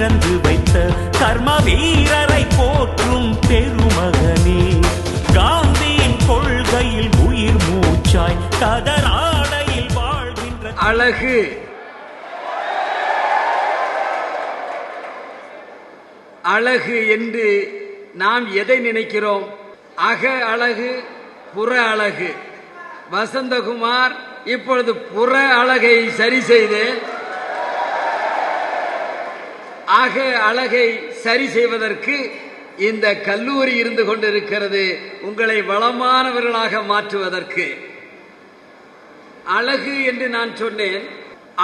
திறந்து வைத்த கர்ம வீரரை போற்றும் பெருமகனே, காந்தியின் கொள்கையில் உயிர் மூச்சாய் கதராடையில் வாழ்கின்ற அழகு அழகு என்று நாம் எதை நினைக்கிறோம்? அக அழகு, புற அழகு. வசந்தகுமார் இப்பொழுது புற அழகை சரி செய்து அக அழகை சரி செய்வதற்கு இந்த கல்லூரி இருந்து கொண்டிருக்கிறது, உங்களை வளமானவர்களாக மாற்றுவதற்கு. அழகு என்று நான் சொன்னேன்.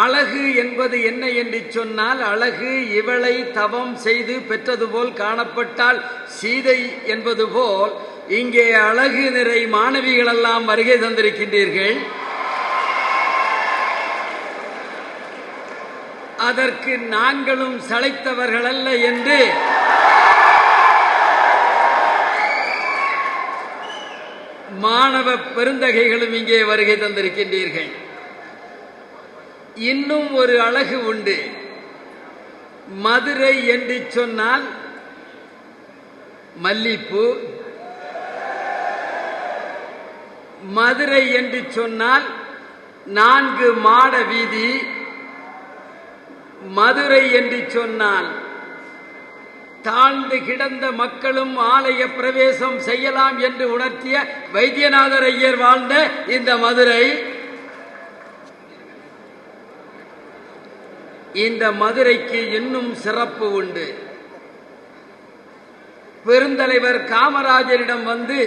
அழகு என்பது என்ன என்று சொன்னால், அழகு இவளை தவம் செய்து பெற்றது போல் காணப்பட்டால் சீதை என்பது போல் இங்கே அழகு நிறை மாணவிகள் எல்லாம் வருகை தந்திருக்கின்றீர்கள். அதற்கு நாங்களும் சளைத்தவர்கள் அல்ல என்று மாணவ பெருந்தகைகளும் இங்கே வருகை தந்திருக்கின்றீர்கள். இன்னும் ஒரு அழகு உண்டு. மதுரை என்று சொன்னால் மல்லிப்பூ, மதுரை என்று சொன்னால் 4 மாட வீதி, மதுரை என்று சொன்னால் தாழ்ந்து கிடந்த மக்களும் ஆலய பிரவேசம் செய்யலாம் என்று உணர்த்திய வைத்தியநாதர் ஐயர் வாழ்ந்த இந்த மதுரை. இந்த மதுரைக்கு இன்னும் சிறப்பு உண்டு. பெருந்தலைவர் காமராஜரிடம் வந்து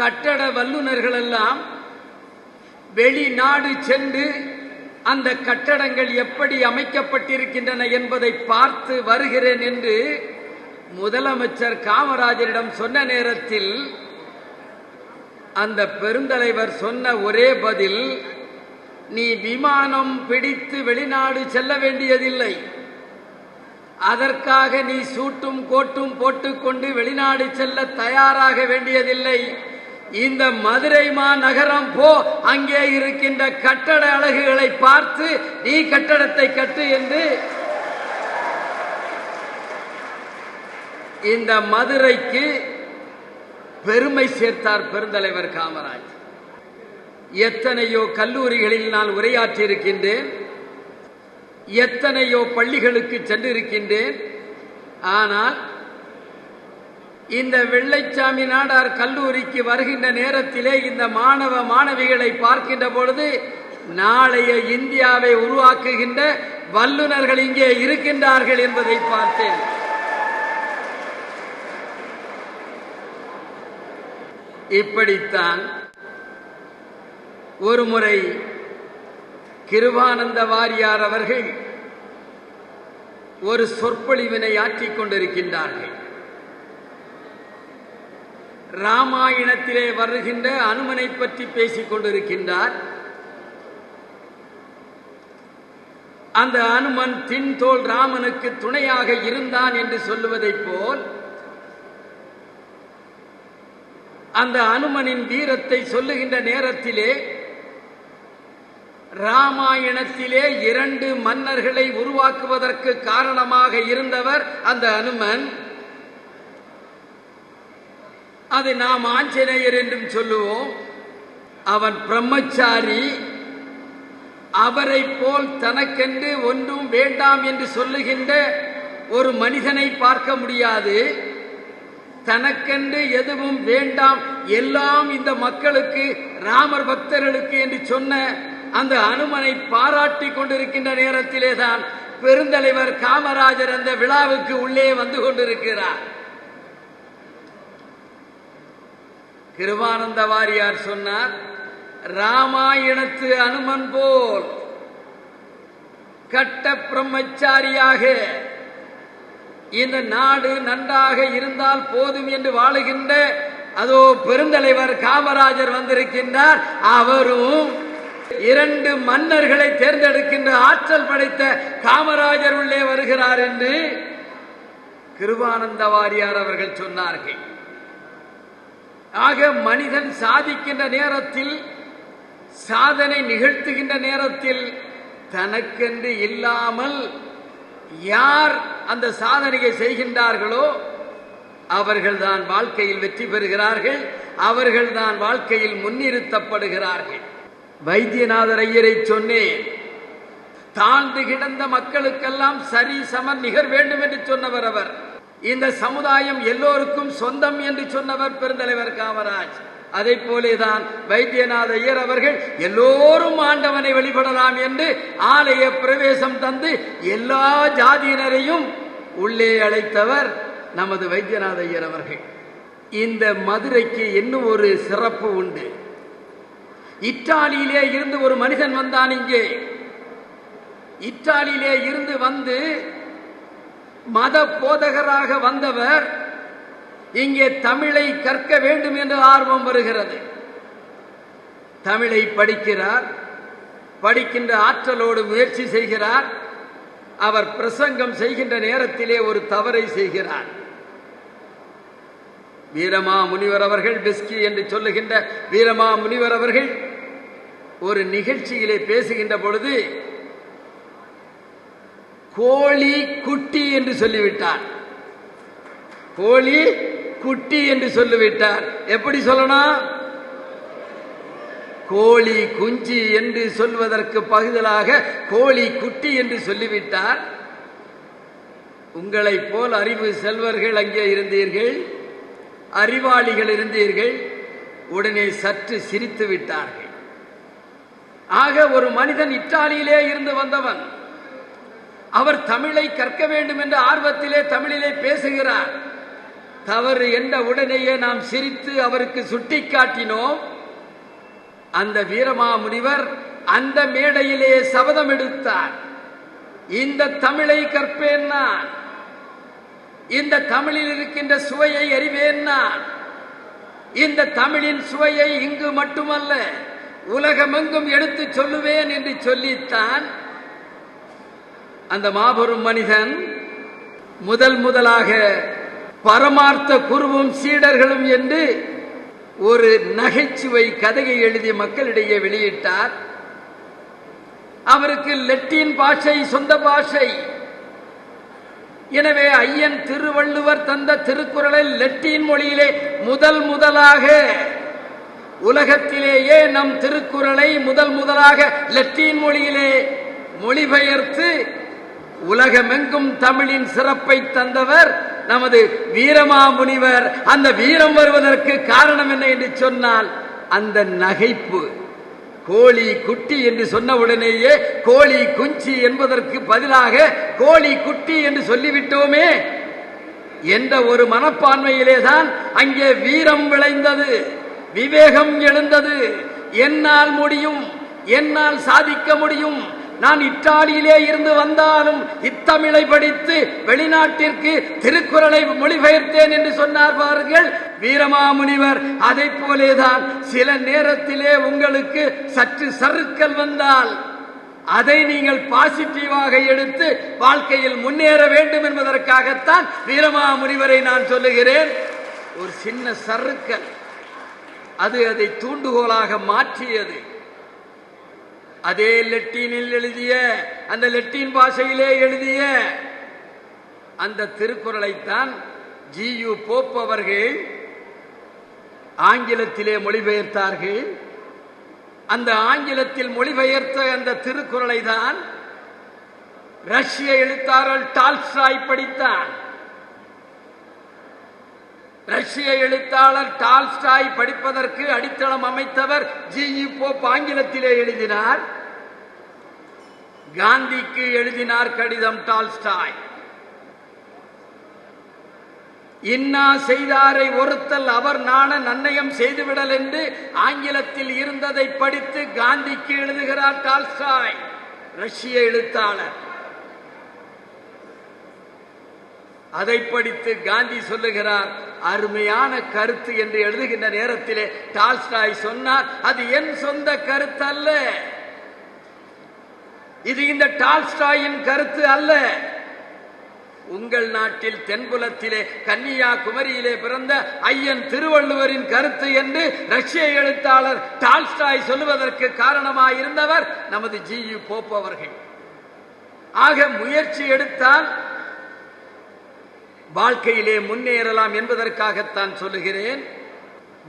கட்டட வல்லுநர்கள் எல்லாம் வெளிநாடு சென்று அந்த கட்டடங்கள் எப்படி அமைக்கப்பட்டிருக்கின்றன என்பதை பார்த்து வருகிறேன் என்று முதலமைச்சர் காமராஜரிடம் சொன்ன நேரத்தில் அந்த பெருந்தலைவர் சொன்ன ஒரே பதில், நீ விமானம் பிடித்து வெளிநாடு செல்ல வேண்டியதில்லை, அதற்காக நீ சூட்டும் கோட்டும் போட்டுக்கொண்டு வெளிநாடு செல்ல தயாராக வேண்டியதில்லை, இந்த மதுரை மாநகரம் போ, அங்கே இருக்கின்ற கட்டட அழகுகளை பார்த்து நீ கட்டடத்தை கட்டு என்று இந்த மதுரைக்கு பெருமை சேர்த்தார் பெருந்தலைவர் காமராஜ். எத்தனையோ கல்லூரிகளில் நான் உரையாற்றி இருக்கின்றேன், எத்தனையோ பள்ளிகளுக்கு சென்றிருக்கின்றேன். ஆனால் இந்த வெள்ளைச்சாமி நாடார் கல்லூரிக்கு வருகின்ற நேரத்திலே இந்த மாணவ மாணவிகளை பார்க்கின்ற பொழுது நாளைய இந்தியாவை உருவாக்குகின்ற வல்லுநர்கள் இங்கே இருக்கின்றார்கள் என்பதை பார்த்தேன். இப்படித்தான் ஒருமுறை கிருபானந்த வாரியார் அவர்கள் ஒரு சொற்பொழிவினை ஆற்றிக் கொண்டிருக்கின்றார்கள். ராமாயணத்திலே வருகின்ற அனுமனை பற்றி பேசிக் கொண்டிருக்கின்றார். அந்த அனுமன் தின்தோல் ராமனுக்கு துணையாக இருந்தான் என்று சொல்லுவதைப் போல் அந்த அனுமனின் வீரத்தை சொல்லுகின்ற நேரத்திலே ராமாயணத்திலே 2 மன்னர்களை உருவாக்குவதற்கு காரணமாக இருந்தவர் அந்த அனுமன். அது நாம் ஆஞ்சநேயர் என்றும் சொல்லுவோம். அவன் பிரம்மச்சாரி. அவரை போல் தனக்கென்று ஒன்றும் வேண்டாம் என்று சொல்லுகின்ற ஒரு மனிதனை பார்க்க முடியாது. தனக்கென்று எதுவும் வேண்டாம், எல்லாம் இந்த மக்களுக்கு, ராமர் பக்தர்களுக்கு என்று சொன்ன அந்த அனுமனை பாராட்டி கொண்டிருக்கின்ற நேரத்திலே தான் பெருந்தலைவர் காமராஜர் அந்த விழாவுக்கு உள்ளே வந்து கொண்டிருக்கிறார். கிருபானந்த வாரியார் சொன்னார், ராமாயணத்து அனுமன் போல் கட்ட பிரம்மச்சாரியாக இந்த நாடு நன்றாக இருந்தால் போதும் என்று வாழுகின்ற அதோ பெருந்தலைவர் காமராஜர் வந்திருக்கின்றார். அவரும் 2 மன்னர்களை தேர்ந்தெடுக்கின்ற ஆற்றல் படைத்த காமராஜர் உள்ளே வருகிறார் என்று கிருபானந்த வாரியார் அவர்கள் சொன்னார்கள். ஆக மனிதன் சாதிக்கின்ற நேரத்தில், சாதனை நிகழ்த்துகின்ற நேரத்தில் தனக்கென்று இல்லாமல் யார் அந்த சாதனையை செய்கின்றார்களோ அவர்கள்தான் வாழ்க்கையில் வெற்றி பெறுகிறார்கள், அவர்கள்தான் வாழ்க்கையில் முன்னிறுத்தப்படுகிறார்கள். வைத்தியநாதர் ஐயரை சொன்னேன், தாழ்ந்து கிடந்த மக்களுக்கெல்லாம் சரி சமன் நிகர் வேண்டும் என்று சொன்னவர் அவர். இந்த சமுதாயம் எல்லோருக்கும் சொந்தம் என்று சொன்னவர் பெருந்தலைவர் காமராஜ். அதை போலேதான் வைத்தியநாத ஐயர் அவர்கள் எல்லோரும் ஆண்டவனை வழிபடலாம் என்று ஆலய பிரவேசம் தந்து எல்லா ஜாதியினரையும் உள்ளே அழைத்தவர் நமது வைத்தியநாத ஐயர் அவர்கள். இந்த மதுரைக்கு இன்னும் ஒரு சிறப்பு உண்டு. இத்தாலியிலே இருந்து ஒரு மனிதன் வந்தான். இங்கே இத்தாலியிலே இருந்து வந்து மத போதகராக வந்தவர் இங்கே தமிழை கற்க வேண்டும் என்று ஆர்வம் வருகிறது. தமிழை படிக்கிறார், படிக்கின்ற ஆற்றலோடு முயற்சி செய்கிறார். அவர் பிரசங்கம் செய்கின்ற நேரத்திலே ஒரு தவறை செய்கிறார். வீரமா முனிவர் அவர்கள், பெஸ்கி என்று சொல்லுகின்ற வீரமா முனிவர் அவர்கள் ஒரு நிகழ்ச்சியிலே பேசுகின்ற பொழுது கோழி குட்டி என்று சொல்லிவிட்டார். கோழி குட்டி என்று சொல்லிவிட்டார். எப்படி சொல்லணும்? கோழி குஞ்சு என்று சொல்வதற்கு பதிலாக கோழி குட்டி என்று சொல்லிவிட்டார். உங்களைப் போல் அறிவு செல்வர்கள் அங்கே இருந்தீர்கள், அறிவாளிகள் இருந்தீர்கள், உடனே சற்று சிரித்து விட்டார்கள். ஆக ஒரு மனிதன் இத்தாலியிலே இருந்து வந்தவன், அவர் தமிழை கற்க வேண்டும் என்ற ஆர்வத்திலே தமிழிலே பேசுகிறார். தவறு என்ற உடனேயே நாம் சிரித்து அவருக்கு சுட்டி காட்டினோம். அந்த வீரமா முனிவர் அந்த மேடையிலே சபதம் எடுத்தார், இந்த தமிழை கற்பேன் நான், இந்த தமிழில் இருக்கின்ற சுவையை அறிவேன் நான், இந்த தமிழின் சுவையை இங்கு மட்டுமல்ல உலகமெங்கும் எடுத்து சொல்லுவேன் என்று சொல்லித்தான் அந்த மாபெரும் மனிதன் முதலாக பரமார்த்த குருவும் சீடர்களும் என்று ஒரு நகைச்சுவை கதையை எழுதி மக்களிடையே வெளியிட்டார். அவருக்கு லத்தீன் பாஷை சொந்த பாஷை. எனவே ஐயன் திருவள்ளுவர் தந்த திருக்குறளை லத்தீன் மொழியிலே முதலாக உலகத்திலேயே நம் திருக்குறளை முதலாக லத்தீன் மொழியிலே மொழிபெயர்த்து உலகமெங்கும் தமிழின் சிறப்பை தந்தவர் நமது வீரமா முனிவர். அந்த வீரம் வருவதற்கு காரணம் என்ன என்று சொன்னால் அந்த நகைப்பு. கோழி குட்டி என்று சொன்ன உடனேயே கோழி குஞ்சி என்பதற்கு பதிலாக கோழி குட்டி என்று சொல்லிவிட்டோமே என்ற ஒரு மனப்பான்மையிலேதான் அங்கே வீரம் விளைந்தது, விவேகம் எழுந்தது. என்னால் முடியும், என்னால் சாதிக்க முடியும், நான் இத்தாலியிலே இருந்து வந்தாலும் இத்தமிழை படித்து வெளிநாட்டிற்கு திருக்குறளை மொழிபெயர்த்தேன் என்று சொன்னார் பாருங்கள் வீரமாமுனிவர். அதை போலேதான் சில நேரத்திலே உங்களுக்கு சற்று சறுக்கல் வந்தால் அதை நீங்கள் பாசிட்டிவாக எடுத்து வாழ்க்கையில் முன்னேற வேண்டும் என்பதற்காகத்தான் வீரமாமுனிவரை நான் சொல்லுகிறேன். ஒரு சின்ன சறுக்கல் அதை தூண்டுகோலாக மாற்றியது. அதே லத்தீனில் எழுதிய, அந்த லத்தீன் பாஷையிலே எழுதிய அந்த திருக்குறளைத்தான் ஜி.யு. போப் அவர்கள் ஆங்கிலத்திலே மொழிபெயர்த்தார்கள். அந்த ஆங்கிலத்தில் மொழிபெயர்த்த அந்த திருக்குறளை தான் ரஷ்ய எழுத்தாளர் டால்ஸ்டாய் படித்தார். ரஷ்ய எழுத்தாளர் டால்ஸ்டாய் படிப்பதற்கு அடித்தளம் அமைத்தவர் ஜி.யு. போப் ஆங்கிலத்திலே எழுதினார். காந்திக்கு எழுதினார் கடிதம் டால்ஸ்டாய். இன்னா செய்தாரை ஒருத்தல் அவர் நாண நன்னயம் செய்துவிடல் என்று ஆங்கிலத்தில் இருந்ததை படித்து காந்திக்கு எழுதுகிறார் டால்ஸ்டாய், ரஷ்ய எழுத்தாளர். அதை படித்து காந்தி சொல்லுகிறார் அருமையான கருத்து என்று எழுதுகின்ற நேரத்திலே டால்ஸ்டாய் சொன்னார், அது என் சொந்த கருத்து அல்ல, இது இந்த டால்ஸ்டாயின் கருத்து அல்ல, உங்கள் நாட்டில் தென்புலத்திலே கன்னியாகுமரியிலே பிறந்த ஐயன் திருவள்ளுவரின் கருத்து என்று ரஷ்ய எழுத்தாளர் டால்ஸ்டாய் சொல்லுவதற்கு காரணமாயிருந்தவர் நமது ஜி.யு. போப் அவர்கள். ஆக முயற்சி எடுத்தால் வாழ்க்கையிலே முன்னேறலாம் என்பதற்காகத்தான் சொல்லுகிறேன்.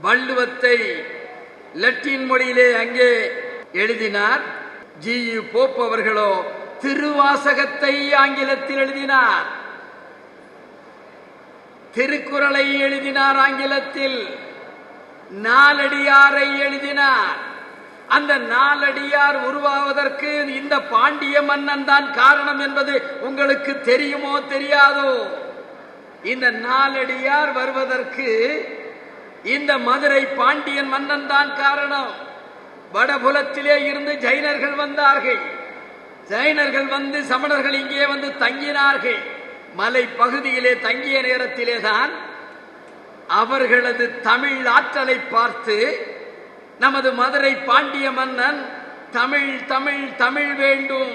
வள்ளுவத்தை லத்தீன் மொழியிலே அங்கே எழுதினார். ஜி.யு. போப் அவர்களோ திருவாசகத்தை ஆங்கிலத்தில் எழுதினார். திருக்குறளை எழுதினார் ஆங்கிலத்தில். நாலடியாரை எழுதினார். அந்த நாலடியார் உருவாவதற்கு இந்த பாண்டிய மன்னன் தான் காரணம் என்பது உங்களுக்கு தெரியுமோ தெரியாதோ? இந்த நாலடியார் வருவதற்கு இந்த மதுரை பாண்டியன் மன்னன் தான் காரணம். வடபுலத்திலே இருந்து ஜைனர்கள் வந்தார்கள். ஜைனர்கள் வந்து சமணர்கள் இங்கே வந்து தங்கினார்கள். மலை பகுதியிலே தங்கிய நேரத்திலே தான் அவர்களது தமிழ் ஆற்றலை பார்த்து நமது மதுரை பாண்டிய மன்னன் தமிழ் தமிழ் தமிழ் வேண்டும்,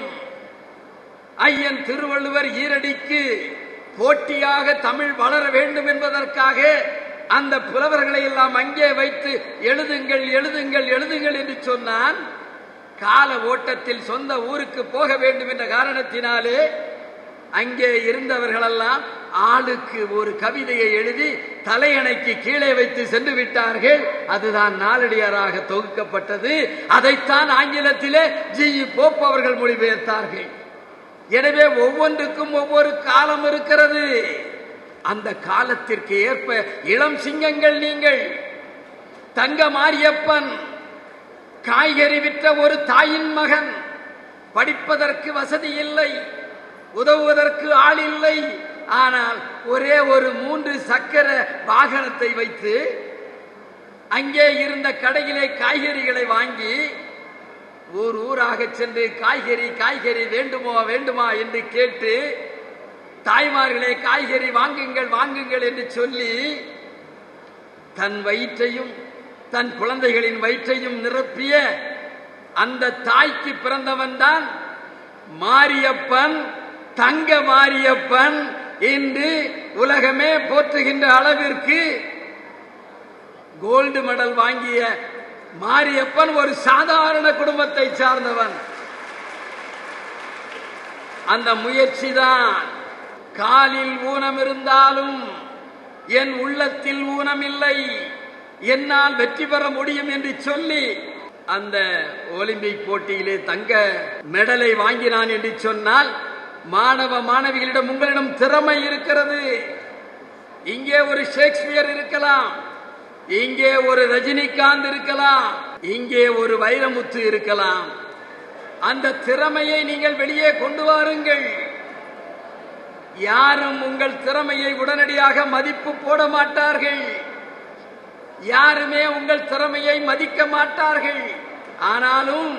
ஐயன் திருவள்ளுவர் ஈரடிக்கு போட்டியாக தமிழ் வளர வேண்டும் என்பதற்காக அந்த புலவர்களை எல்லாம் அங்கே வைத்து எழுதுங்கள் எழுதுங்கள் எழுதுங்கள் என்று சொன்னான். கால ஓட்டத்தில் சொந்த ஊருக்கு போக வேண்டும் என்ற காரணத்தினாலே அங்கே இருந்தவர்களெல்லாம் ஆளுக்கு ஒரு கவிதையை எழுதி தலையணைக்கு கீழே வைத்து சென்று விட்டார்கள். அதுதான் நாலடியாராக தொகுக்கப்பட்டது. அதைத்தான் ஆங்கிலத்திலே ஜி.யு. போப் அவர்கள் மொழிபெயர்த்தார்கள். எனவே ஒவ்வொன்றுக்கும் ஒவ்வொரு காலம் இருக்கிறது. அந்த காலத்திற்கு ஏற்ப இளம் சிங்கங்கள் நீங்கள். தங்க மாரியப்பன் காய்கறி விற்ற ஒரு தாயின் மகன், படிப்பதற்கு வசதி இல்லை, உதவுவதற்கு ஆள் இல்லை. ஆனால் ஒரே ஒரு 3 சக்கர வாகனத்தை வைத்து அங்கே இருந்த கடையிலே காய்கறிகளை வாங்கி ஊர் ஊராக சென்று காய்கறி காய்கறி வேண்டுமா வேண்டுமா என்று கேட்டு தாய்மார்களே காய்கறி வாங்குங்கள் வாங்குங்கள் என்று சொல்லி தன் வயிற்றையும் தன் குழந்தைகளின் வயிற்றையும் நிரப்பிய அந்த தாய்க்கு பிறந்தவன் தான் மாரியப்பன், தங்க மாரியப்பன் என்று உலகமே போற்றுகின்ற அளவிற்கு கோல்டு மெடல் வாங்கிய மாரியப்பன் ஒரு சாதாரண குடும்பத்தை சார்ந்தவன். அந்த முயற்சி தான். காலில் ஊனம் இருந்தாலும் என் உள்ளத்தில் ஊனம் இல்லை, என்னால் வெற்றி பெற முடியும் என்று சொல்லி அந்த ஒலிம்பிக் போட்டியிலே தங்க மெடலை வாங்கினான் என்று சொன்னால், மாணவ மாணவிகளிடம் உங்களிடம் திறமை இருக்கிறது. இங்கே ஒரு ஷேக்ஸ்பியர் இருக்கலாம், இங்கே ஒரு ரஜினிகாந்த் இருக்கலாம், இங்கே ஒரு வைரமுத்து இருக்கலாம். அந்த திறமையை நீங்கள் வெளியே கொண்டு வாருங்கள். யாரும் உங்கள் திறமையை உடனடியாக மதிப்பு போட மாட்டார்கள். யாருமே உங்கள் திறமையை மதிக்க மாட்டார்கள். ஆனாலும்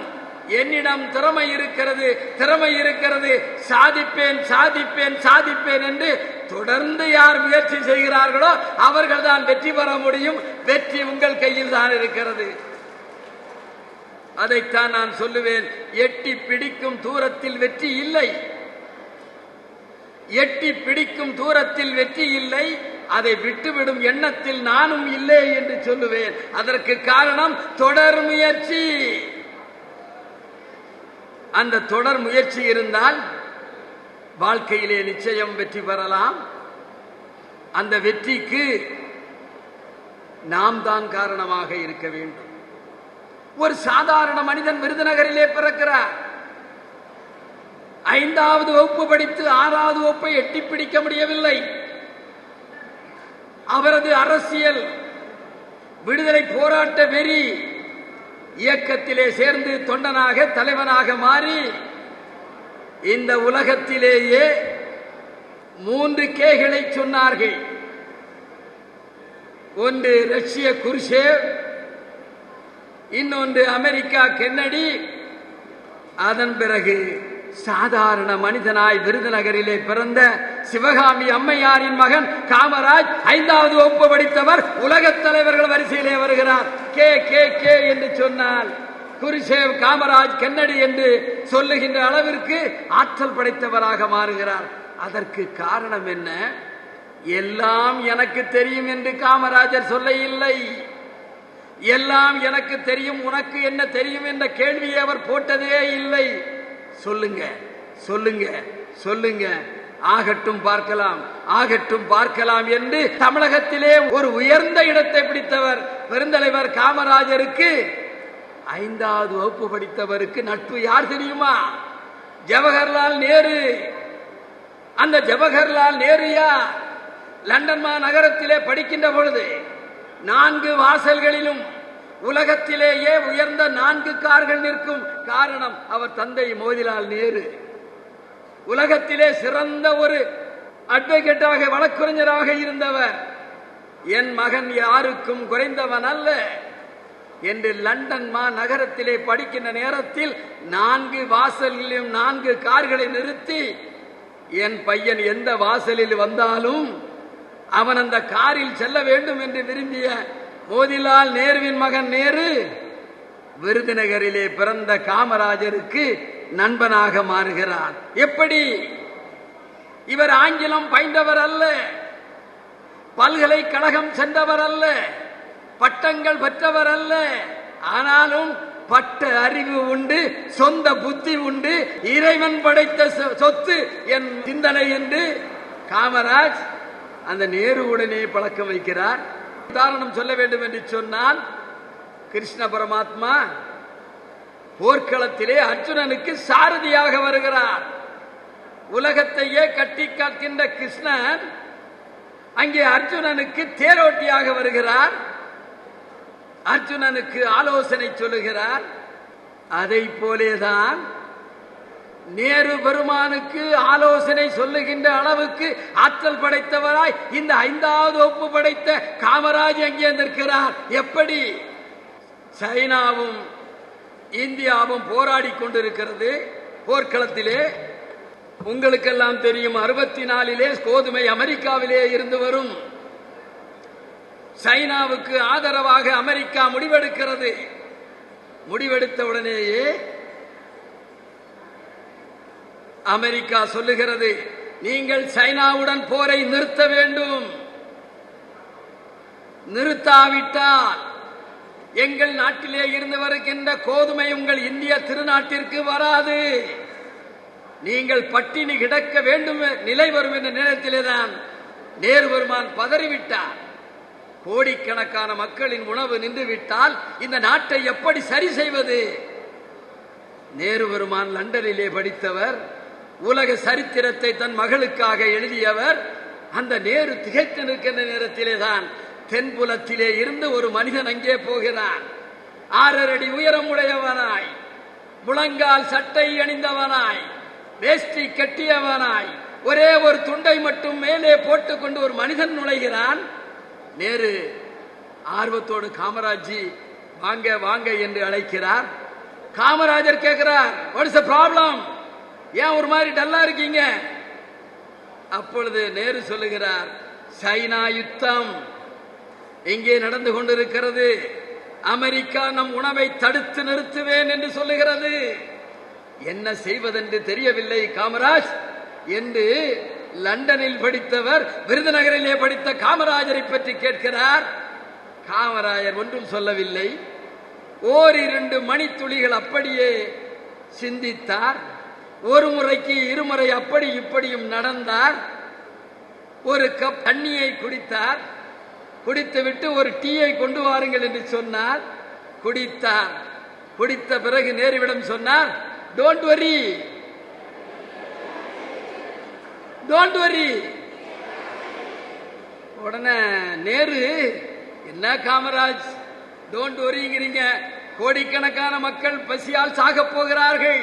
என்னிடம் திறமை இருக்கிறது, திறமை இருக்கிறது, சாதிப்பேன் சாதிப்பேன் சாதிப்பேன் என்று தொடர்ந்து யார் முயற்சி செய்கிறார்களோ அவர்கள் தான் வெற்றி பெற முடியும். வெற்றி உங்கள் கையில் தான் இருக்கிறது. அதைத்தான் நான் சொல்லுவேன். எட்டி பிடிக்கும் தூரத்தில் வெற்றி இல்லை, எட்டி பிடிக்கும் தூரத்தில் வெற்றி இல்லை. அதை விட்டுவிடும் எண்ணத்தில் நானும் இல்லை என்று சொல்லுவேன். அதற்கு காரணம் தொடர் முயற்சி. அந்த தொடர் முயற்சி இருந்தால் வாழ்க்கையிலே நிச்சயம் வெற்றி பெறலாம். அந்த வெற்றிக்கு நாம் தான் காரணமாக இருக்க வேண்டும். ஒரு சாதாரண மனிதன் விருதுநகரிலே பிறக்கிறார். 5வது வகுப்பு படித்து 6வது வகுப்பை எட்டி பிடிக்க முடியவில்லை. அவரது அரசியல் விடுதலை போராட்ட வெறி இயக்கத்திலே சேர்ந்து தொண்டனாக தலைவனாக மாறி இந்த உலகத்திலேயே 3 கேகளை சொன்னார்கள். ஒன்று ரஷ்ய குர்ஷேவ், இன்னொன்று அமெரிக்கா கென்னடி, அதன் பிறகு சாதாரண மனிதனாய் விருதுநகரிலே பிறந்த சிவகாமி அம்மையாரின் மகன் காமராஜ் 5வது வகுப்பு படித்தவர். உலகத் தலைவர்கள் வரிசையிலே வருகிறார். கே கே கே என்று சொன்னால் குருஷேவ், காமராஜ், கென்னடி என்று சொல்லுகின்ற அளவிற்கு ஆற்றல் படைத்தவராக மாறுகிறார். அதற்கு காரணம் என்ன? எல்லாம் எனக்கு தெரியும் என்று காமராஜர் சொல்ல இல்லை. எல்லாம் எனக்கு தெரியும், உனக்கு என்ன தெரியும் என்ற கேள்வியை அவர் போட்டதே இல்லை. சொல்லுங்க, சொல்லுங்க சொல்லுங்க, ஆகட்டும் பார்க்கலாம், ஆகட்டும் பார்க்கலாம் என்று தமிழகத்திலே ஒரு உயர்ந்த இடத்தை பிடித்தவர் பெருந்தலைவர் காமராஜருக்கு 5வது வகுப்பு படித்தவருக்கு நட்பு யார் தெரியுமா? ஜவஹர்லால் நேரு. அந்த ஜவஹர்லால் நேரு யார்? லண்டன் நகரத்திலே படிக்கின்ற பொழுது 4 வாசல்களிலும் உலகத்திலேயே உயர்ந்த 4 கார்கள் நிற்கும். காரணம், அவர் தந்தை மோதிலால் நேரு. உலகத்திலே சிறந்த ஒரு அட்வொகேட்டாக, வழக்கறிஞராக இருந்தவர். என் மகன் யாருக்கும் குறைந்தவன் அல்ல என்று லண்டன் நகரத்திலே படிக்கின்ற நேரத்தில் 4 வாசலிலும் 4 கார்களை நிறுத்தி, என் பையன் எந்த வாசலில் வந்தாலும் அவன் அந்த காரில் செல்ல வேண்டும் என்று விரும்பிய மோதிலால் நேருவின் மகன் நேரு விருதுநகரிலே பிறந்த காமராஜருக்கு நண்பனாக மாறுகிறார். எப்படி? இவர் ஆங்கிலம் பயின்றவர் அல்ல, பல்கலைக்கழகம் சென்றவர் அல்ல, பட்டங்கள் பெற்றவர் அல்ல. ஆனாலும் பட்ட அறிவு உண்டு, சொந்த புத்தி உண்டு, இறைவன் படைத்த சொத்து என் சிந்தனை என்று காமராஜ் அந்த நேருவுடனே பழக்கம் வைக்கிறார். உதாரணம் சொல்ல வேண்டும் என்று சொன்னால், கிருஷ்ண பரமாத்மா போர்க்களத்திலே அர்ஜுனனுக்கு சாரதியாக வருகிறார். உலகத்தையே கட்டி காக்கின்ற கிருஷ்ணன் அங்கே அர்ஜுனனுக்கு தேரோட்டியாக வருகிறார். அர்ஜுனனுக்கு ஆலோசனை சொல்லுகிறார். அதை போலேதான் நேரு பெருமானுக்கு ஆலோசனை சொல்லுகின்ற அளவுக்கு ஆற்றல் படைத்தவராய் இந்த 5வது வகுப்பு படைத்த காமராஜ் அங்கே நிற்கிறார். எப்படி? சைனாவும் இந்தியாவும் போராடி கொண்டிருக்கிறது போர்க்களத்திலே. உங்களுக்கெல்லாம் தெரியும், 64 கோதுமை அமெரிக்காவிலே இருந்து வரும். சைனாவுக்கு ஆதரவாக அமெரிக்கா முடிவெடுக்கிறது. முடிவெடுத்த உடனேயே அமெரிக்கா சொல்லுகிறது, நீங்கள் சைனாவுடன் போரை நிறுத்த வேண்டும். நிறுத்தாவிட்டால் எங்கள் நாட்டிலே இருந்து வருகின்ற கோதுமை உங்கள் இந்திய திருநாட்டிற்கு வராது, நீங்கள் பட்டினி கிடக்க வேண்டும் நிலை வரும் என்ற நேரத்திலேதான் நேரு பெருமான் பதறிவிட்டார். கோடிக்கணக்கான மக்களின் உணவு நின்றுவிட்டால் இந்த நாட்டை எப்படி சரி செய்வது? நேரு பெருமான் லண்டனிலே படித்தவர், உலக சரித்திரத்தை தன் மகளுக்காக எழுதியவர். அந்த நேரு திகைத்து நிற்கின்ற நேரத்திலே தான் தென்புலத்திலே இருந்து ஒரு மனிதன் அங்கே போகிறான். 6 அடி உயரம் உடையவனாய், முழங்கால் சட்டை அணிந்தவனாய், வேஷ்டி கட்டியவனாய், ஒரே ஒரு துண்டை மட்டும் மேலே போட்டுக்கொண்டு ஒரு மனிதன் நுழைகிறான். நேரு ஆர்வத்தோடு காமராஜி வாங்க வாங்க என்று அழைக்கிறார். காமராஜர் கேட்கிறார், வாட் இஸ் தி ப்ராப்ளம்? ஏன் ஒரு மாதிரி டல்லா இருக்கீங்க? அப்பொழுது நேரு சொல்லுகிறார், சைனா யுத்தம் எங்கே நடந்து கொண்டிருக்கிறது. அமெரிக்கா நம் உணவை தடுத்து நிறுத்துவேன் என்று சொல்லுகிறது. என்ன செய்வதென்று தெரியவில்லை காமராஜ் என்று லண்டனில் படித்தவர் விருதுநகரிலே படித்த காமராஜரை பற்றி கேட்கிறார். காமராஜர் ஒன்றும் சொல்லவில்லை. 1-2 மணித்துளிகள் அப்படியே சிந்தித்தார். ஒரு முறைக்கு 2 முறை அப்படி இப்படியும் நடந்தார். ஒரு கப் தண்ணியை குடித்தார். குடித்துவிட்டு ஒரு டீயை கொண்டு வாருங்கள் என்று சொன்னார். குடித்தார். குடித்த பிறகு நேருவிடம் சொன்னார், டோன்ட் வரி, டோன்ட் வரி. உடனே நேரு, என்ன காமராஜ் டோன்ட் வரிங்கிறீங்க? கோடிக்கணக்கான மக்கள் பசியால் சாக போகிறார்கள்.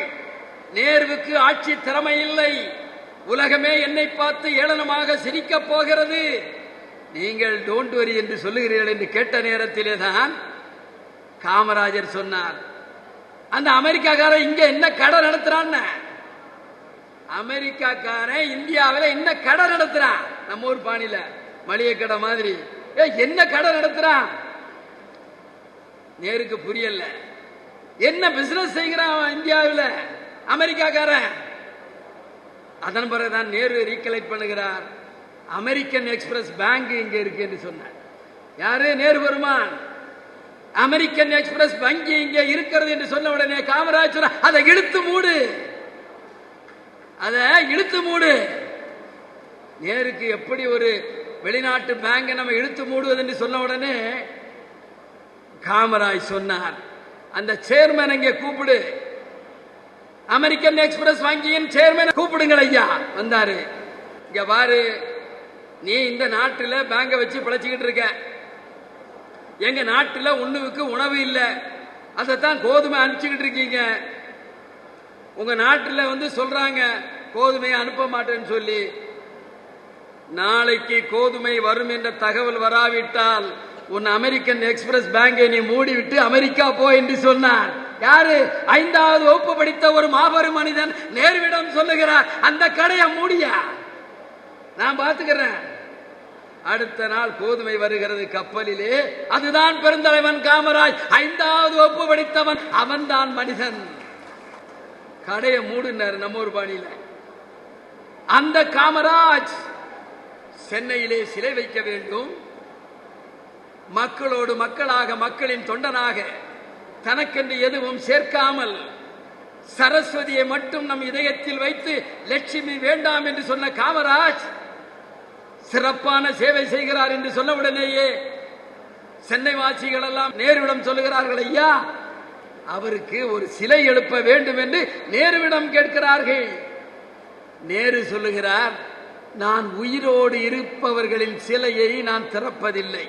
நேருவுக்கு ஆட்சி திறமை இல்லை. உலகமே என்னை பார்த்து ஏளனமாக சிரிக்கப் போகிறது. நீங்கள் டோன்ட் வரி என்று சொல்லுகிறீர்கள் என்று கேட்ட நேரத்திலே தான் காமராஜர் சொன்னார், அந்த அமெரிக்காக்காரன் இங்க என்ன கடை நடத்துறான்? அமெரிக்காக்காரன் இந்தியாவில் என்ன கடை நடத்துறான்? நம்ம ஊர் பாணியில மளிகை கடை மாதிரி என்ன கடை நடத்துறான்? நேருக்கு புரியல. என்ன பிசினஸ் செய்கிறான் இந்தியாவில் அமெரிக்காக்காரன்? அதன் பிறகுதான் நேரு ரீகலெக்ட் பண்ணுகிறார். அமெரிக்கன் எக்ஸ்பிரஸ் பேங்க் இங்க இருக்கு என்று சொன்னார். யாரு? நேரு பெருமான். அமெரிக்கன் எக்ஸ்பிரஸ் வங்கி இங்கே இருக்கிறது என்று சொன்ன உடனே காமராஜ் அதை இழுத்து மூடு, அத இழுத்து மூடு. நேருக்கு எப்படி ஒரு வெளிநாட்டு பேங்கை நம்ம இழுத்து மூடுவது என்று சொன்ன உடனே காமராஜ் சொன்னார், அந்த சேர்மன் இங்கே கூப்பிடு, அமெரிக்கன் எக்ஸ்பிரஸ் வங்கியின் சேர்மன் கூப்பிடுங்கள் ஐயா. வந்தாரு. இங்க பாரு, நீ இந்த நாட்டில் பேங்கை வச்சு பிழைச்சிக்கிட்டு இருக்க, எங்க நாட்டில் உணவுக்கு உணவு இல்லை, அதைத்தான் கோதுமை அனுப்பிச்சுக்கிட்டு இருக்கீங்க. உங்க நாட்டில் சொல்றாங்க கோதுமையை அனுப்ப மாட்டேன்னு சொல்லி. நாளைக்கு கோதுமை வரும் என்ற தகவல் வராவிட்டால் உன் அமெரிக்கன் எக்ஸ்பிரஸ் பேங்கை நீ மூடிவிட்டு அமெரிக்கா போ என்று சொன்னார். யாரு? 5வது வகுப்பு படித்த ஒரு மாபெரும் மனிதன் நேருவிடம் சொல்லுகிறார், அந்த கடையை மூடியா, நான் பார்த்துக்கிறேன். அடுத்த நாள் கோதுமை வருகிறது கப்பலிலே. அதுதான் பெருந்தலைவன் காமராஜ். 5வது வகுப்பு படித்தவன், அவன் தான் மனிதன். கடையை மூடினார் நம்ம ஒரு பாணியில. அந்த காமராஜ் சென்னையிலே சிலை வைக்க வேண்டும். மக்களோடு மக்களாக, மக்களின் தொண்டனாக, தனக்கென்று எதுவும் சேர்க்காமல் சரஸ்வதியை மட்டும் நம் இதயத்தில் வைத்து லட்சுமி வேண்டாம் என்று சொன்ன காமராஜ் சிறப்பான சேவை செய்கிறார் என்று சொன்னவுடனேயே சென்னை வாசிகள் எல்லாம் நேருவிடம் சொல்லுகிறார்கள், ஐயா அவருக்கு ஒரு சிலை எழுப்ப வேண்டும் என்று நேருவிடம் கேட்கிறார்கள். நேரு சொல்லுகிறார், நான் உயிரோடு இருப்பவர்களின் சிலையை நான் திறப்பதில்லை.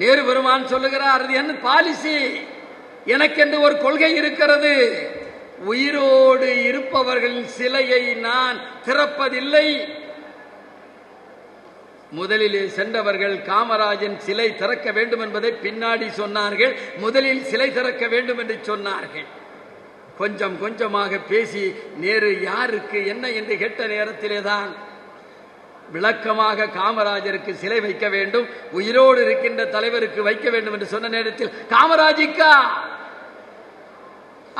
நேரு பெருமான் சொல்லுகிறார், அது என்ன பாலிசி, எனக்கென்று ஒரு கொள்கை இருக்கிறது, உயிரோடு இருப்பவர்களின் சிலையை நான் திறப்பதில்லை. முதலிலே சென்றவர்கள் காமராஜன் சிலை திறக்க வேண்டும் என்பதை பின்னாடி சொன்னார்கள். முதலில் சிலை திறக்க வேண்டும் என்று சொன்னார்கள். கொஞ்சம் கொஞ்சமாக பேசி நேரு யாருக்கு என்ன என்று கேட்ட நேரத்திலே தான் விளக்கமாக காமராஜருக்கு சிலை வைக்க வேண்டும், உயிரோடு இருக்கின்ற தலைவருக்கு வைக்க வேண்டும் என்று சொன்ன நேரத்தில் காமராஜிக்கா,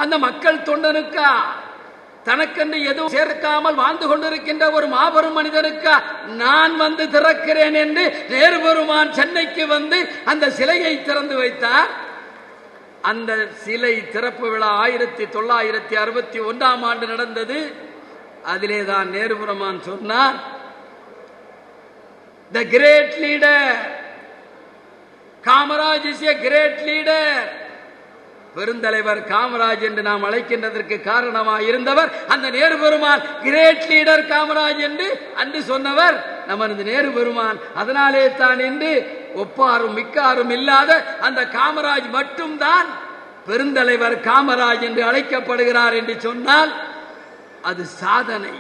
அந்த மக்கள் தொண்டனுக்கா, தனக்கென்று எதுவும் சேர்க்காமல் வாழ்ந்து கொண்டிருக்கின்ற ஒரு மாபெரும் மனிதனுக்கா நான் வந்து திறக்கிறேன் என்று நேரு பெருமான் சென்னைக்கு வந்து அந்த சிலையை திறந்து வைத்தார். அந்த சிலை திறப்பு விழா 1961ஆம் ஆண்டு நடந்தது. அதிலேதான் நேரு பெருமான் சொன்னார், the great leader Kamaraj is a great leader. பெருந்தலைவர் காமராஜ் என்று நாம் அழைக்கின்றதற்கு காரணமாக இருந்தவர் அந்த நேரு பெருமான். கிரேட் லீடர் காமராஜ் என்று அன்று சொன்னவர் நமது நேரு பெருமான். அதனாலே தான் என்று ஒப்பாரும் மிக்காரும் இல்லாத அந்த காமராஜ் மட்டும்தான் பெருந்தலைவர் காமராஜ் என்று அழைக்கப்படுகிறார் என்று சொன்னால் அது சாதனை.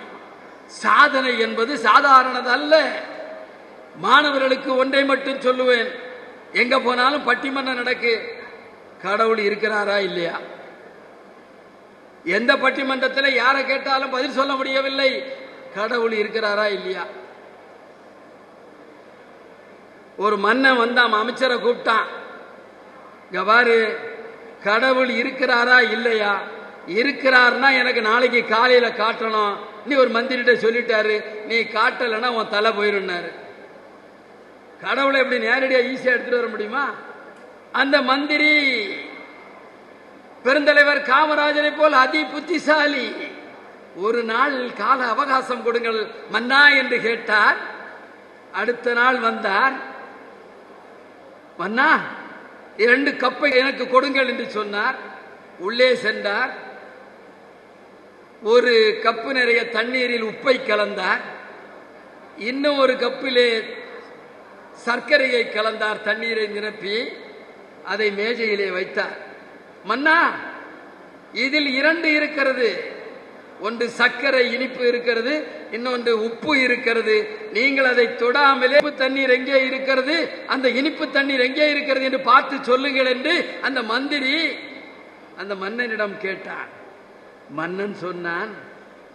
சாதனை என்பது சாதாரணது அல்ல. மாணவர்களுக்கு ஒன்றை மட்டும் சொல்லுவேன், எங்க போனாலும் பட்டிமன்றம் நடக்கு, கடவுள் இருக்கிறாரா இல்லையா? எந்த பட்டிமன்றத்தில் யாரை கேட்டாலும் பதில் சொல்ல முடியவில்லை, கடவுள் இருக்கிறாரா இல்லையா? ஒரு மன்னன் வந்தான், அமைச்சரை கூப்பிட்டான், பாரு கடவுள் இருக்கிறாரா இல்லையா? இருக்கிறார்னா எனக்கு நாளைக்கு காலையில காட்டணும். நீ ஒரு மந்திரிட்ட சொல்லிட்டாரு, நீ காட்டலைன்னா உன் தலை போயிருந்தாரு. கடவுளை எப்படி நேரடியா ஈஸியா எடுத்துட்டு வர முடியுமா? அந்த மந்திரி பெருந்தலைவர் காமராஜரை போல் அதி புத்திசாலி. ஒரு நாள் கால அவகாசம் கொடுங்கள் மன்னா என்று கேட்டார். அடுத்த நாள் வந்தார், மன்னா 2 கப்பை எனக்கு கொடுங்கள் என்று சொன்னார். உள்ளே சென்றார். ஒரு கப்பு நிறைய தண்ணீரில் உப்பை கலந்தார். இன்னும் ஒரு கப்பிலே சர்க்கரையை கலந்தார். தண்ணீரை நிரப்பி அதை மேஜையிலே வைத்தார். மன்னா, இதில் 2 இருக்கிறது, ஒன்று சர்க்கரை இனிப்பு இருக்கிறது, இன்னொன்று உப்பு இருக்கிறது. நீங்கள் அதை தொடாமலே உப்பு தண்ணீர் எங்கே இருக்கிறது, அந்த இனிப்பு தண்ணீர் எங்கே இருக்கிறது என்று பார்த்து சொல்லுங்கள் என்று அந்த மந்திரி அந்த மன்னனிடம் கேட்டான். மன்னன் சொன்னான்,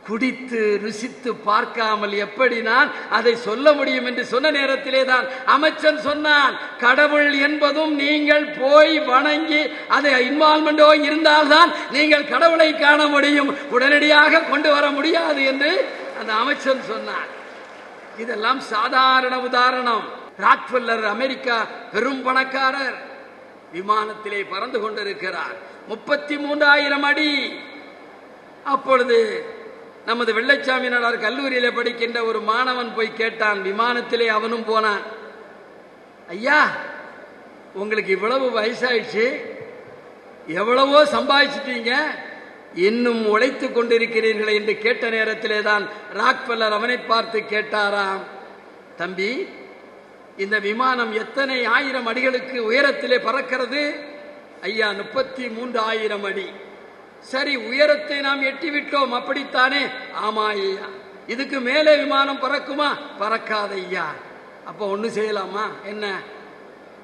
குடித்து ருசித்து பார்க்காமல் எப்படி நான் அதை சொல்ல முடியும் என்று சொன்ன நேரத்திலே தான் அமைச்சன் சொன்னான், கடவுள் என்பதும் நீங்கள் போய் வணங்கி அதை இன்வால்மெண்டோ இருந்தால்தான் நீங்கள் கடவுளை காண முடியும், உடனடியாக கொண்டு வர முடியாது என்று அந்த அமைச்சன் சொன்னான். இதெல்லாம் சாதாரண உதாரணம். ராக்ஃபெல்லர் அமெரிக்கா பெரும் பணக்காரர், விமானத்திலே பறந்து கொண்டிருக்கிறார். 33,000 அடி அப்பொழுது நமது வெள்ளைச்சாமி நாடார் கல்லூரியில படிக்கின்ற ஒரு மாணவன் போய் கேட்டான். விமானத்திலே அவனும் போனான். ஐயா, உங்களுக்கு இவ்வளவு வயசாயிடுச்சு, எவ்வளவோ சம்பாதிச்சிட்டீங்க, இன்னும் உழைத்து கொண்டிருக்கிறீர்களே என்று கேட்ட நேரத்திலே தான் ராக்ஃபெல்லர் அவனை பார்த்து கேட்டாராம், தம்பி, இந்த விமானம் எத்தனை ஆயிரம் அடிகளுக்கு உயரத்திலே பறக்கிறது? ஐயா, 33,000 அடி. சரி, உயரத்தை நாம் எட்டிவிட்டோம், அப்படித்தானே? ஆமா ஐயா. இதுக்கு மேலே விமானம் பறக்குமா? பறக்காத ஐயா. அப்போ ஒண்ணு செய்யலாமா? என்ன?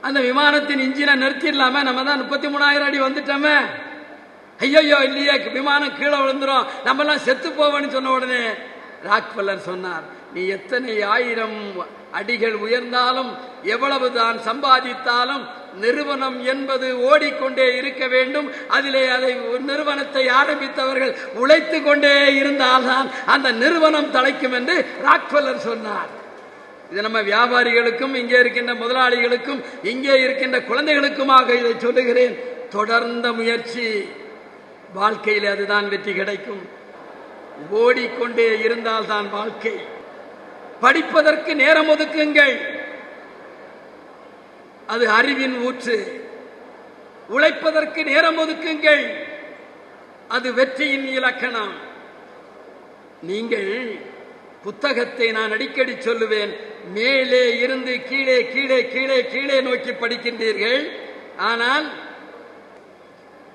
அந்த விமானத்தின் இன்ஜினை நிறுத்திடலாமே, நம்ம தான் 33,000 அடி வந்துட்டோமே. ஐயோ இல்லையே, விமானம் கீழே விழுந்துரும், நம்ம எல்லாம் செத்து போவோன்னு சொன்ன உடனே ராக்ஃபெல்லர் சொன்னார், நீ எத்தனை ஆயிரம் அடிகள் உயர்ந்தாலும் எவ்வளவுதான் சம்பாதித்தாலும் நிறுவனம் என்பது ஓடிக்கொண்டே இருக்க வேண்டும். அதிலே அதை நிறுவனத்தை ஆரம்பித்தவர்கள் உழைத்து கொண்டே இருந்தால்தான் அந்த நிறுவனம் தலைக்கும் என்று ராக்ஃபெல்லர் சொன்னார். இது நம்ம வியாபாரிகளுக்கும் இங்கே இருக்கின்ற முதலாளிகளுக்கும் இங்கே இருக்கின்ற குழந்தைகளுக்குமாக இதை சொல்லுகிறேன். தொடர்ந்த முயற்சி, வாழ்க்கையில் அதுதான் வெற்றி கிடைக்கும். ஓடிக்கொண்டே இருந்தால்தான் வாழ்க்கை. படிப்பதற்கு நேரம் ஒதுக்குங்கள், அது அறிவின் ஊற்று. உழைப்பதற்கு நேரம் ஒதுக்குங்கள், அது வெற்றியின் இலக்கணம். நீங்கள் புத்தகத்தை நான் அடிக்கடி சொல்லுவேன், மேலே இருந்து கீழே கீழே கீழே கீழே நோக்கி படிக்கின்றீர்கள். ஆனால்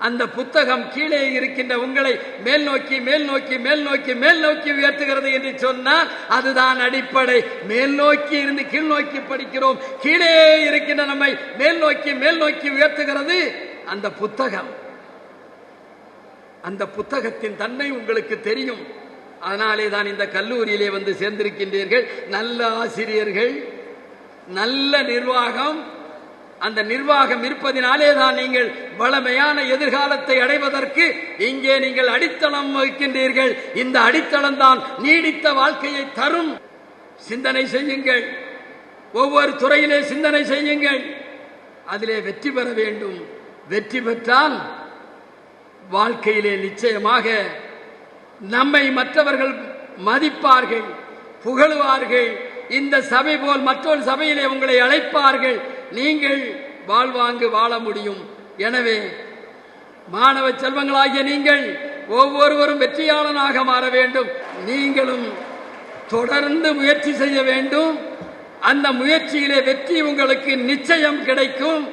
அந்த புத்தகம் கீழே இருக்கின்ற உங்களை மேல் நோக்கி மேல் நோக்கி மேல் நோக்கி மேல் நோக்கி உயர்த்துகிறது என்று சொன்னால் அதுதான் அடிப்படை. மேல் நோக்கி இருந்து கீழ் நோக்கி படிக்கிறோம், கீழே இருக்கின்ற நம்மை மேல் நோக்கி உயர்த்துகிறது அந்த புத்தகம். அந்த புத்தகத்தின் தன்மை உங்களுக்கு தெரியும். அதனாலே தான் இந்த கல்லூரியிலே வந்து சேர்ந்திருக்கின்றீர்கள். நல்ல ஆசிரியர்கள், நல்ல நிர்வாகம். அந்த நிர்வாகம் இருப்பதினாலே தான் நீங்கள் வளமையான எதிர்காலத்தை அடைவதற்கு இங்கே நீங்கள் அடித்தளம் வகிக்கின்றீர்கள். இந்த அடித்தளம் தான் நீடித்த வாழ்க்கையை தரும். சிந்தனை செய்யுங்கள், ஒவ்வொரு துறையிலே சிந்தனை செய்யுங்கள், அதிலே வெற்றி பெற வேண்டும். வெற்றி பெற்றால் வாழ்க்கையிலே நிச்சயமாக நம்மை மற்றவர்கள் மதிப்பார்கள், புகழுவார்கள். இந்த சபை போல் மற்றொரு சபையிலே உங்களை அழைப்பார்கள். நீங்கள் வாழ்வாங்கு வாழ முடியும். எனவே மாணவ செல்வங்களாகிய நீங்கள் ஒவ்வொருவரும் வெற்றியாளனாக மாற வேண்டும். நீங்களும் தொடர்ந்து முயற்சி செய்ய வேண்டும். அந்த முயற்சியிலே வெற்றி உங்களுக்கு நிச்சயம் கிடைக்கும்.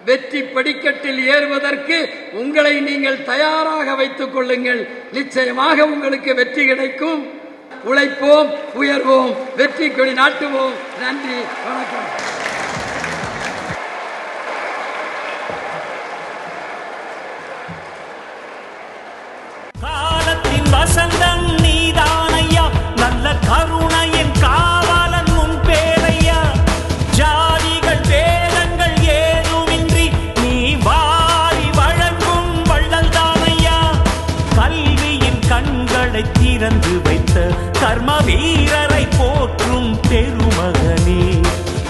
வெற்றி படிக்கட்டில் ஏறுவதற்கு உங்களை நீங்கள் தயாராக வைத்துக் கொள்ளுங்கள். நிச்சயமாக உங்களுக்கு வெற்றி கிடைக்கும். உழைப்போம், உயர்வோம், வெற்றி கொடி நாட்டுவோம். நன்றி, வணக்கம். காலத்தின் வசந்தம் நீதானையா, நல்ல கருணையின் காவலன் உன் பேரையா. ஜாதிகள் வேதங்கள் ஏதுமின்றி நீ வாரி வழங்கும் வள்ளல் தானையா. கல்வியின் கண்களை திறந்து வைத்த கர்ம வீரரை போற்றும் பெருமகனே.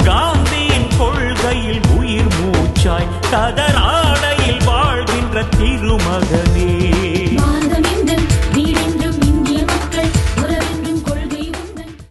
காந்தியின் கொள்கையில் உயிர் மூச்சாய் கதராட